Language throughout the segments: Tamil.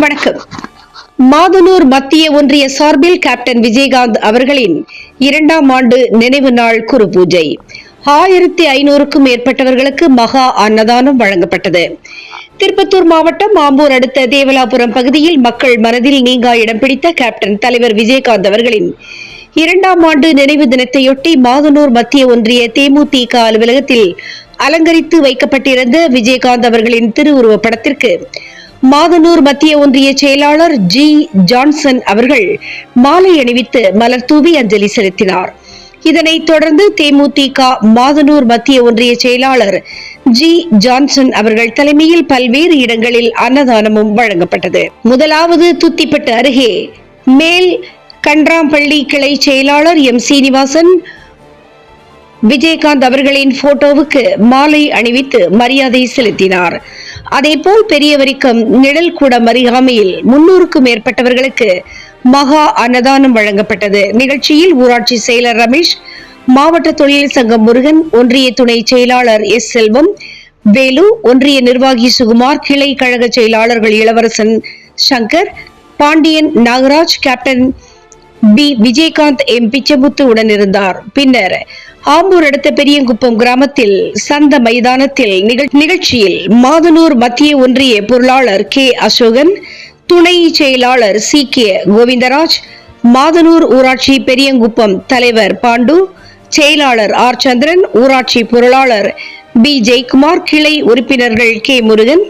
வணக்கம். மாதனூர் மத்திய ஒன்றிய சார்பில் கேப்டன் விஜயகாந்த் அவர்களின் 2ஆம் ஆண்டு நினைவு நாள் குரு பூஜை. 1500க்கும் மேற்பட்டவர்களுக்கு மகா அன்னதானம் வழங்கப்பட்டது. திருப்பத்தூர் மாவட்டம் ஆம்பூர் அடுத்த தேவலாபுரம் பகுதியில் மக்கள் மனதில் நீங்கா இடம் பிடித்த கேப்டன் தலைவர் விஜயகாந்த் அவர்களின் 2ஆம் ஆண்டு நினைவு தினத்தையொட்டி மாதனூர் மத்திய ஒன்றிய தேமுதிக அலுவலகத்தில் அலங்கரித்து வைக்கப்பட்டிருந்த விஜயகாந்த் அவர்களின் திருவுருவப் படத்திற்கு மாதனூர் மத்திய ஒன்றிய செயலாளர் ஜி ஜான்சன் அவர்கள் மாலை அணிவித்து மலர் தூவி அஞ்சலி செலுத்தினார். இதனைத் தொடர்ந்து தேமுதிக மாதனூர் மத்திய ஒன்றிய செயலாளர் ஜி ஜான்சன் அவர்கள் தலைமையில் பல்வேறு இடங்களில் அன்னதானமும் வழங்கப்பட்டது. முதலாவது துத்திப்பட்டு அருகே மேல் கன்றாம்பள்ளி கிளை செயலாளர் எம் சீனிவாசன் விஜயகாந்த் அவர்களின் போட்டோவுக்கு மாலை அணிவித்து மரியாதை செலுத்தினார். அதேபோல் பெரியவரிக்கம் நிழல் கூடம் அருகாமையில் 300க்கும் மேற்பட்டவர்களுக்கு மகா அன்னதானம் வழங்கப்பட்டது. நிகழ்ச்சியில் ஊராட்சி செயலர் ரமேஷ், மாவட்ட தொழில் சங்கம் முருகன், ஒன்றிய துணை செயலாளர் எஸ் செல்வம், வேலு, ஒன்றிய நிர்வாகி சுகுமார், கிளை கழக செயலாளர்கள் Ilavarasan, Shankar, Pandian, Nagaraj, captain P Vijayakanth, M Pichamuthu உடன் இருந்தார். பின்னர் ஆம்பூர் அடுத்த பெரியங்குப்பம் கிராமத்தில் சந்த மைதானத்தில் நிகழ்ச்சியில் மாதனூர் மத்திய ஒன்றிய பொருளாளர் கே அசோகன், துணை செயலாளர் சி கே கோவிந்தராஜ், மாதனூர் ஊராட்சி பெரியங்குப்பம் தலைவர் பாண்டு, செயலாளர் ஆர் சந்திரன், ஊராட்சி பொருளாளர் பி ஜெயக்குமார், கிளை உறுப்பினர்கள் கே முருகன்,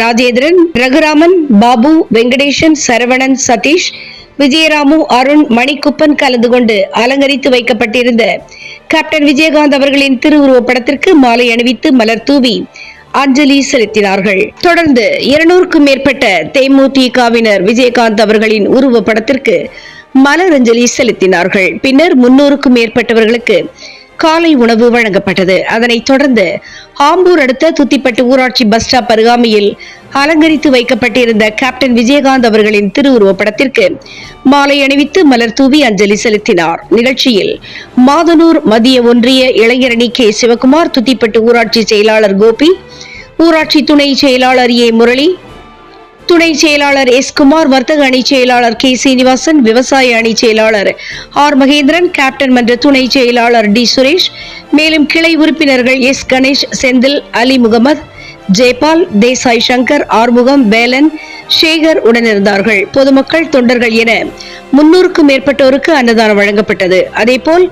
ராஜேந்திரன், ரகுராமன், பாபு, வெங்கடேசன், சரவணன், சதீஷ், விஜயராமு, அருண், மணிக்குப்பன் கலந்து கொண்டு அலங்கரித்து வைக்கப்பட்டிருந்த கேப்டன் விஜயகாந்த் அவர்களின் திருவுருவப் படத்திற்கு மாலை அணிவித்து மலர் தூவி அஞ்சலி செலுத்தினார்கள். தொடர்ந்து 200க்கும் மேற்பட்ட தேமுதிகவினர் விஜயகாந்த் அவர்களின் உருவப் படத்திற்கு மலர் அஞ்சலி செலுத்தினார்கள். பின்னர் 300க்கும் மேற்பட்டவர்களுக்கு காலை உணவு வழங்கப்பட்டது. அதனைத் தொடர்ந்து ஆம்பூர் அடுத்த துத்திப்பட்டு ஊராட்சி பஸ் ஸ்டாப் அருகாமையில் அலங்கரித்து வைக்கப்பட்டிருந்த கேப்டன் விஜயகாந்த் அவர்களின் திருவுருவப் படத்திற்கு மாலை அணிவித்து மலர் தூவி அஞ்சலி செலுத்தினார். நிகழ்ச்சியில் மாதனூர் மத்திய ஒன்றிய இளைஞரணி கே சிவகுமார், துத்திப்பட்டு ஊராட்சி செயலாளர் கோபி, ஊராட்சி துணை செயலாளர் ஏ முரளி, துணை செயலாளர் எஸ் குமார், வர்த்தக அணி செயலாளர் கே சீனிவாசன், விவசாய அணி செயலாளர் ஆர் மகேந்திரன், கேப்டன் மன்ற துணை செயலாளர் டி சுரேஷ், மேலும் கிளை உறுப்பினர்கள் எஸ் கணேஷ், செந்தில், அலி முகமது, ஜெயபால், தேசாய் சங்கர், ஆறுமுகம், வேலன், சேகர் உடனிருந்தார்கள். பொதுமக்கள், தொண்டர்கள் என 300க்கும் மேற்பட்டோருக்கு அன்னதானம் வழங்கப்பட்டது. அதேபோல்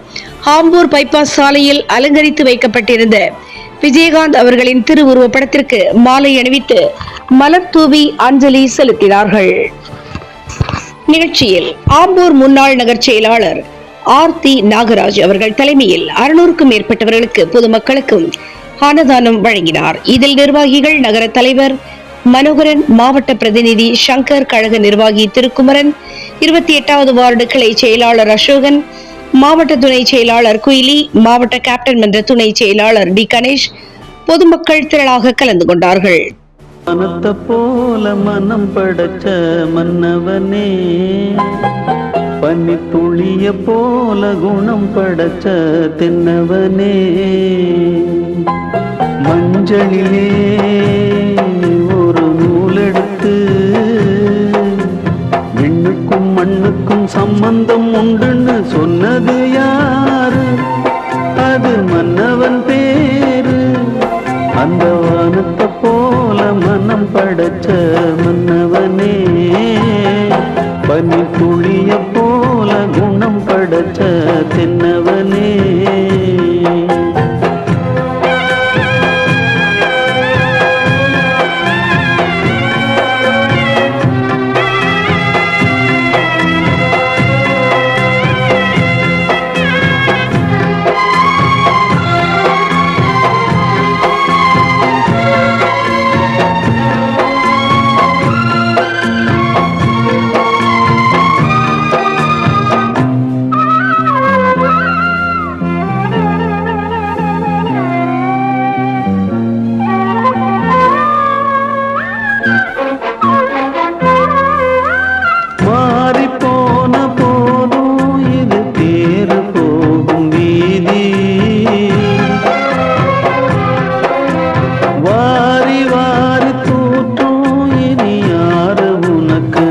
ஆம்பூர் பைபாஸ் சாலையில் அலங்கரித்து வைக்கப்பட்டிருந்த விஜயகாந்த் அவர்களின் திருவுருவப் படத்திற்கு மாலை அணிவித்து மலர் தூவி அஞ்சலி செலுத்தினார்கள். நிகழ்ச்சியில் ஆம்பூர் முன்னாள் நகர் செயலாளர் ஆர்த்தி நாகராஜ் அவர்கள் தலைமையில் 600க்கும் மேற்பட்டவர்களுக்கு பொதுமக்களுக்கும் அன்னதானம் வழங்கினார். இதில் நிர்வாகிகள் நகர தலைவர் மனோகரன், மாவட்ட பிரதிநிதி சங்கர், கழக நிர்வாகி திருக்குமரன், 28வது வார்டு கிளை செயலாளர் அசோகன், மாவட்ட துணை செயலாளர் குயிலி, மாவட்ட கேப்டன் மன்ற துணை செயலாளர் டி கணேஷ் பொதுமக்கள் திரளாக கலந்து கொண்டார்கள். மனத்தை போல மனம் படைச்ச மன்னவனே, பனி துளிய போல குணம் படைச்ச தென்னவனே, மஞ்சளிலே ஒரு நூலெடுத்து விண்ணுக்கும் மண்ணுக்கும் சம்பந்தம் உண்டுன்னு சொன்னது யாரு? அது மன்னவன் பேரு. அந்த வானத்தை போல மனம் படைச்ச மன்னவனே, பனி துளிய போல குணம் படைச்ச தென்னவனே.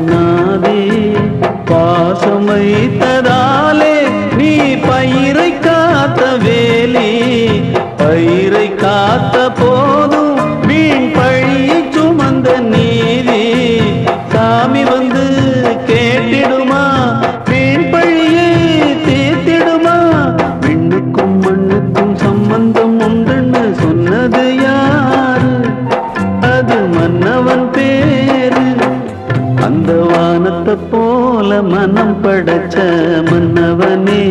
நாதே பாசம் வைத்ததாலே நீ பயிரை காத்த வேலி பயிரை காத்த போதும் வீண் பழியை சுமந்த நீதி சாமி வந்து கேட்டிடுமா வீண் பழியை தீர்த்திடுமா விண்ணுக்கும் மண்ணுக்கும் சம்பந்தம் உண்டுன்னு சொன்னது யாரு அது மன்னவன் பேரு அந்த வானத்தை போல மனம் படைச்ச மன்னவனே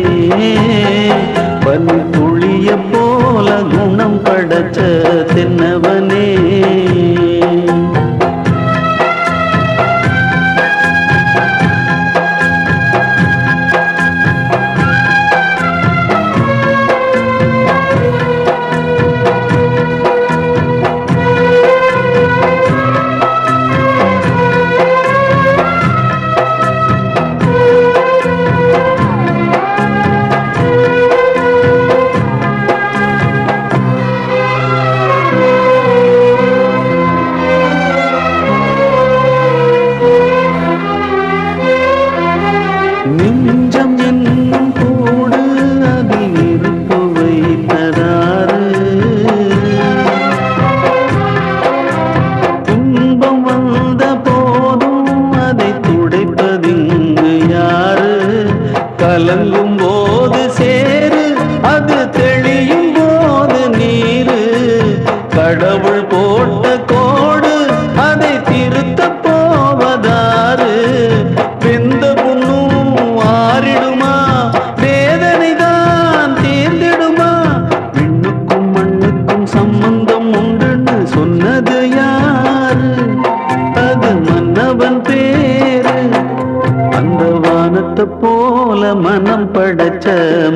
பனி துளிய போல குணம் படைச்ச தென்னவனே நெஞ்சம் என்னும் கூடு அதில் இருப்பு வைத்ததாறு துன்பம் வந்த போதும் அதை துடைப்பதிங்கு யாரு கலங்கும் போது சேரு அது தெளியும் போது நீரு கடவுள் போட்ட கோடு அதை திருத்த போவதாறு வெந்த ஆறிடுமா வேதனை தான் தீர்ந்திடுமா விண்ணுக்கும் மண்ணுக்கும் சம்பந்தம் உண்டுன்னு சொன்னது யாரு அது மன்னவன் பேரு அந்த வானத்தை போல மனம் படைச்ச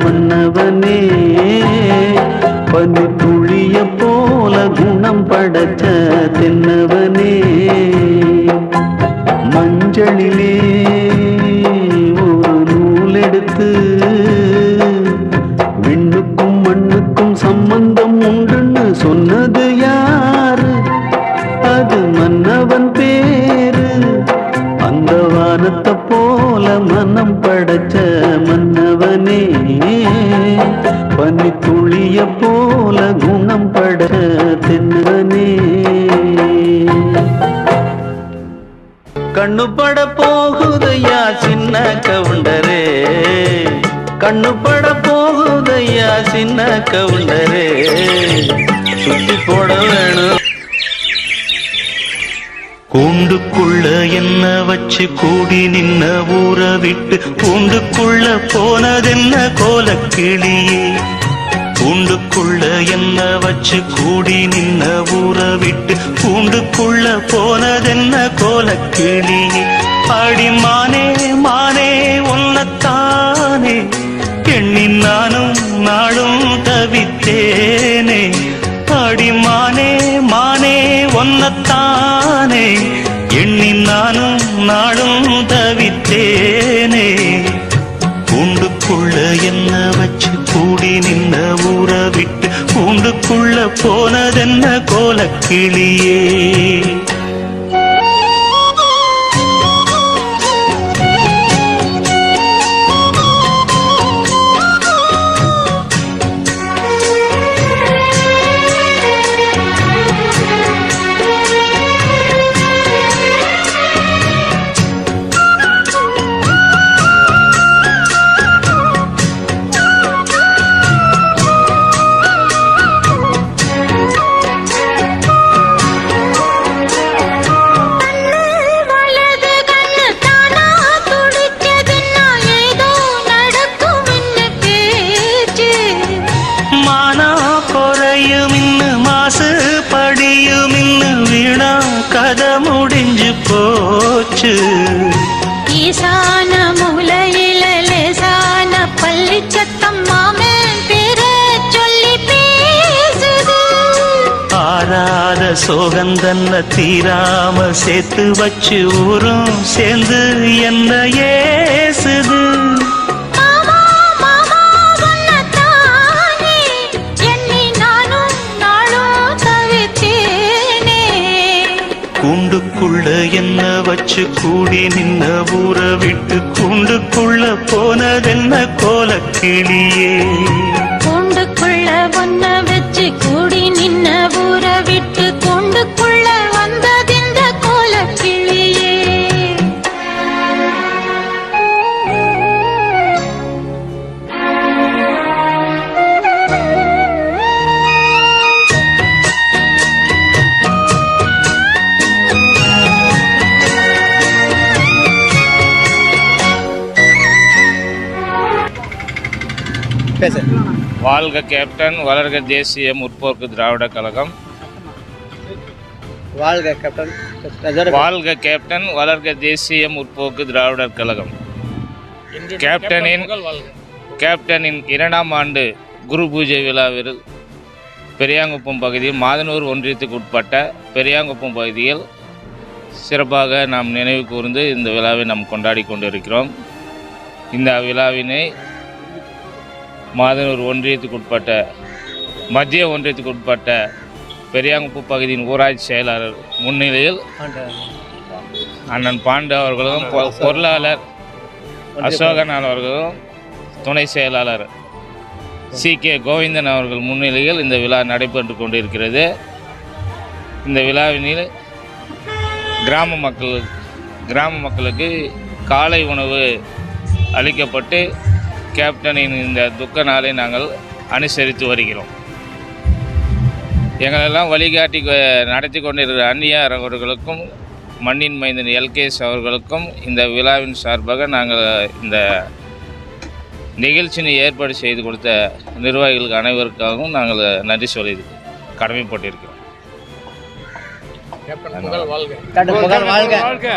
மன்னவனே பனி துளிய போல குணம் படைச்ச தென்னவனே மஞ்சளிலே எடுத்து விண்ணுக்கும் மண்ணுக்கும் சம்பந்தம் உண்டுன்னு சொன்னது யாரு அது மன்னவன் பேரு அந்த வானத்தை போல மனம் படைச்ச மன்னவனே பனி துளிய போல குணம் படைச்ச தென்னவனே கண்ணு பட போகுதையா சின்ன கவுண்டரே கண்ணு பட போகுதையா சின்ன கவுண்டரே சுத்தி போட வேணும் கூண்டுக்குள்ள என்ன வச்சு கூடி நின்ன ஊற விட்டு கூண்டுக்குள்ள போனதென்ன கோலக்கிளியே கூண்டுக்குள்ள என்ன வச்சு கூடி நின்ன ஊற விட்டு கூண்டுக்குள்ள போனதென்ன கோலக்கிளி அடிமானே மானே உன்னத்தானே எண்ணி நானும் நாளும் தவித்தேனே அடிமானே மானே உன்னத்தானே எண்ணி நானும் நாளும் தவித்தேனே கூண்டுக்குள்ள என்ன வச்சு கூடி நின்ன ஊற விட்டு கூண்டுக்குள்ள போனதென்ன கோலக்கிளியே கதை முடிஞ்சு போச்சு ஈசான மூலையில லேசான பள்ளி சத்தம் மாமன் பேர சொல்லி பேசுது ஆறாத சோகந்தன்ன தீராம சேர்த்து வச்சு ஊரும் சேர்ந்து என்ன ஏசுது கூண்டுக்குள்ள என்ன வச்சு வச்சு கூடி நின்ன ஊற விட்டு கூண்டுக்குள்ள போனதென்ன கோலக்கிளியே. கூண்டுக்குள்ள ஒன்ன வச்சு கூடி நின்ன ஊற விட்டு கூண்டுக்குள்ள வந்ததிந்த கோலக்கிளியே. வாழ்க கேப்டன், வளர்க தேசிய முற்போக்கு திராவிட கழகம். வாழ்க கேப்டன், வாழ்க கேப்டன், வளர்க தேசிய முற்போக்கு திராவிடர் கழகம். கேப்டனின் 2ஆம் ஆண்டு குரு பூஜை விழாவில் பெரியாங்குப்பம் பகுதியில் மாதனூர் ஒன்றியத்துக்கு உட்பட்ட பெரியாங்குப்பம் பகுதியில் சிறப்பாக நாம் நினைவு கூர்ந்து இந்த விழாவை நாம் கொண்டாடி கொண்டிருக்கிறோம். இந்த விழாவினை மாதனூர் ஒன்றியத்துக்குட்பட்ட மத்திய ஒன்றியத்துக்குட்பட்ட பெரியாங்குப்பம் பகுதியின் ஊராட்சி செயலாளர் முன்னிலையில் அண்ணன் பாண்டு அவர்களும் பொருளாளர் அசோகன் அவர்களும் துணை செயலாளர் CK கோவிந்தன் அவர்கள் முன்னிலையில் இந்த விழா நடைபெற்று கொண்டிருக்கிறது. இந்த விழாவினில் கிராம மக்களுக்கு காலை உணவு அளிக்கப்பட்டு கேப்டனின் இந்த துக்க நாளை நாங்கள் அனுசரித்து வருகிறோம். எங்களெல்லாம் வழிகாட்டி நடத்தி கொண்டிருக்கிற அந்நியார் அவர்களுக்கும் மண்ணின் மைந்தன் LKS அவர்களுக்கும் இந்த விழாவின் சார்பாக நாங்கள் இந்த நிகழ்ச்சியை ஏற்பாடு செய்து கொடுத்த நிர்வாகிகளுக்கு அனைவருக்காகவும் நாங்கள் நன்றி சொல்லி கடமைப்பட்டிருக்கிறோம். வாழ்க.